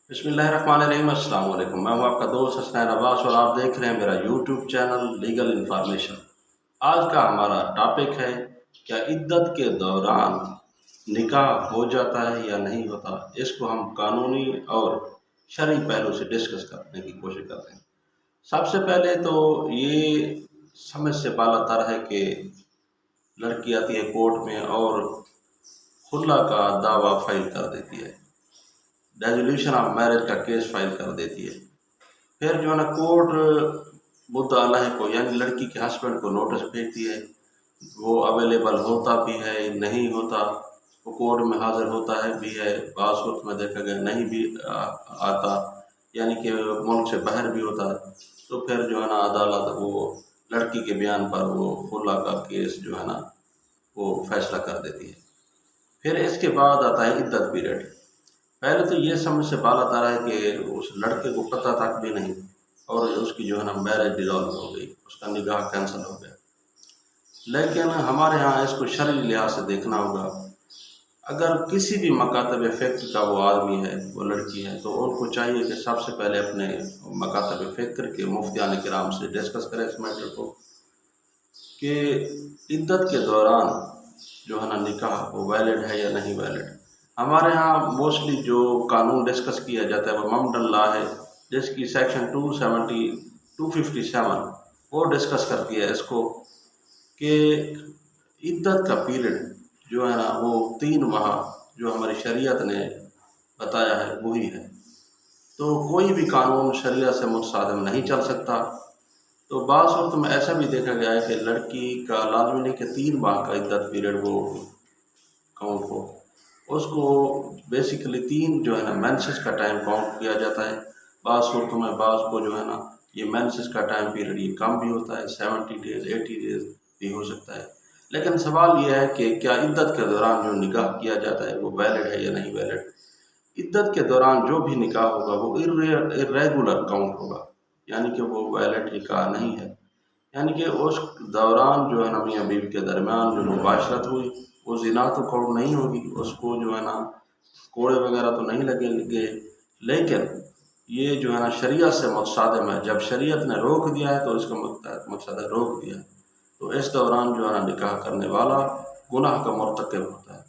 बिस्मिल्लाहिर्रहमानिर्रहीम। अस्सलाम वालेकुम। मैं हूं आपका दोस्त हसनैन अब्बास और आप देख रहे हैं मेरा यूट्यूब चैनल लीगल इन्फॉर्मेशन। आज का हमारा टॉपिक है, क्या इद्दत के दौरान निकाह हो जाता है या नहीं होता। इसको हम कानूनी और शरई पहलू से डिस्कस करने की कोशिश करते हैं। सबसे पहले तो ये समझ से बालातर है कि लड़की आती है कोर्ट में और खुला का दावा फाइल कर देती है, रेजोल्यूशन ऑफ मैरिज का केस फाइल कर देती है। फिर जो है ना कोर्ट मुद्दा अलह को यानी लड़की के हस्बैंड को नोटिस भेजती है। वो अवेलेबल होता भी है नहीं होता, वो कोर्ट में हाजिर होता है भी है, बाज़ वक्त में देखा गया नहीं भी आता, यानी कि मुल्क से बाहर भी होता है। तो फिर जो है ना अदालत वो लड़की के बयान पर वो खुला का केस जो है ना वो फैसला कर देती है। फिर इसके बाद आता है इद्दत पीरियड। पहले तो ये समझ से बाल आता रहा है कि उस लड़के को पता तक भी नहीं और उसकी जो है ना मैरिज डिसॉल्व हो गई, उसका निकाह कैंसिल हो गया। लेकिन हमारे यहाँ इसको शरई लिहाज से देखना होगा। अगर किसी भी मकातब फ़िक्र का वो आदमी है, वो लड़की है, तो उनको चाहिए कि सबसे पहले अपने मकातब फ़िक्र के मुफ्तियान किराम से डिस्कस करें इस मैटर को कि इद्दत के दौरान जो है ना निकाह वो वैलिड है या नहीं वैलिड। हमारे यहाँ मोस्टली जो कानून डिस्कस किया जाता है वो ममडन लॉ है, जिसकी सेक्शन 257 वो डिस्कस करती है इसको कि इद्दत का पीरियड जो है ना वो 3 माह जो हमारी शरीयत ने बताया है वही है। तो कोई भी कानून शरीयत से मुतसादिम नहीं चल सकता। तो बाज़ वक्त में ऐसा भी देखा गया है कि लड़की का लाजमी नहीं कि 3 माह का इद्दत पीरियड वो काउंट हो, उसको बेसिकली 3 जो है ना मेंसेस का टाइम काउंट किया जाता है। बाज़ सूरतों में बाज़ को जो है ना ये मेंसेस का टाइम पीरियड ये कम भी होता है, 70 डेज़ 80 डेज़ भी हो सकता है। लेकिन सवाल ये है कि क्या इद्दत के दौरान जो निकाह किया जाता है वो वैलिड है या नहीं वैलिड। इद्दत के दौरान जो भी निकाह होगा वो इर्रेगुलर काउंट होगा, यानी कि वो वैलिड निकाह नहीं है। यानी कि उस दौरान जो है ना मियाँ बीवी के दरमियान जो मुबाशरत हुई वो ज़िना तो काउंट नहीं होगी, उसको जो है ना कोड़े वगैरह तो नहीं लगेंगे। लेकिन ये जो है ना शरीयत से मुतसादिम है। जब शरीयत ने रोक दिया है तो इसका मकसद है रोक दिया है। तो इस दौरान जो है ना निकाह करने वाला गुनाह का मुर्तकिब होता है।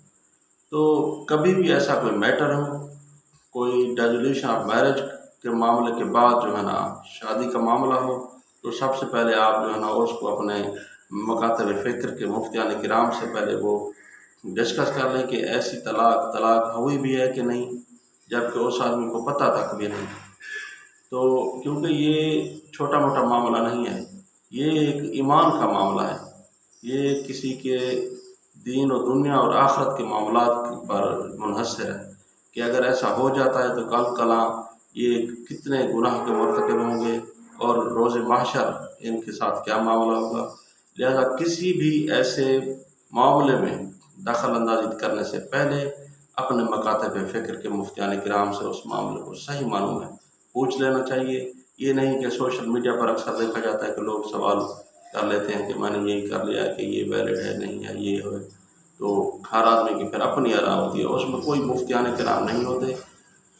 तो कभी भी ऐसा कोई मैटर हो, कोई डिसोल्यूशन ऑफ मैरिज के मामले के बाद जो है ना शादी का मामला हो, तो सबसे पहले आप जो है ना उसको अपने मकातब फ़िक्र के मुफ्तियान किराम से पहले वो डिस्कस कर लें कि ऐसी तलाक हुई भी है कि नहीं, जबकि उस आदमी को पता तक भी नहीं। तो क्योंकि ये छोटा मोटा मामला नहीं है, ये एक ईमान का मामला है, ये किसी के दीन और दुनिया और आखिरत के मामलात पर मुनहसर है कि अगर ऐसा हो जाता है तो कल कला ये कितने गुनाह के मुर्तकिब होंगे और रोज़ महशर इनके साथ क्या मामला होगा। लिहाजा किसी भी ऐसे मामले में दखल अंदाजी करने से पहले अपने मकातब फ़िक्र के मुफ्तियान किराम से उस मामले को सही मानों में पूछ लेना चाहिए। ये नहीं कि सोशल मीडिया पर अक्सर देखा जाता है कि लोग सवाल कर लेते हैं कि मैंने यही कर लिया कि ये वैलिड है नहीं है ये है। तो हर आदमी की फिर अपनी राय होती है, उसमें कोई मुफ्तियान किराम नहीं होते।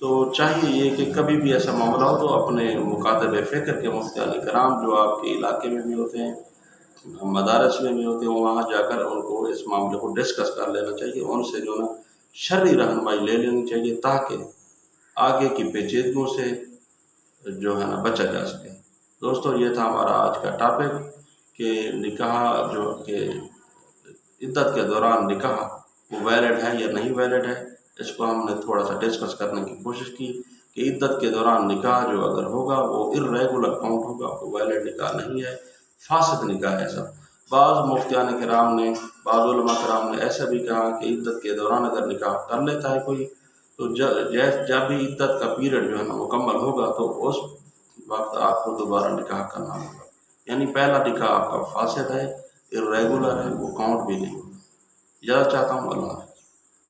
तो चाहिए ये कि कभी भी ऐसा मामला हो तो अपने मुकातब फ़िक्र के मुफ्तियान किराम जो आपके इलाके में भी होते हैं, मदारस में भी होते हैं, वहाँ जाकर उनको इस मामले को डिस्कस कर लेना चाहिए। उनसे जो ना शरई रहनुमाई ले लेनी चाहिए ताकि आगे की पेचीदगियों से जो है ना बचा जा सके। दोस्तों, ये था हमारा आज का टॉपिक कि निकाह जो कि इद्दत के दौरान निकाह वो वैलिड है या नहीं वैलिड है। इसको हमने थोड़ा सा डिस्कस करने की कोशिश की कि इद्दत के दौरान निकाह जो अगर होगा वो इर्रेगुलर काउंट होगा, वो वैलिड निकाह नहीं है, फासिद निकाह है सब। बाज़ मुफ्तियान किराम ने, बाज़ उलमा किराम ने ऐसा भी कहा कि इद्दत के दौरान अगर निकाह कर लेता है कोई तो जब भी इद्दत का पीरियड जो है ना मुकम्मल होगा तो उस वक्त आपको दोबारा निकाह करना होगा। यानी पहला निकाह आपका फासिद है, इर्रेगुलर है, वो काउंट भी नहीं होगा। इजाज़त चाहता हूँ। अल्लाह।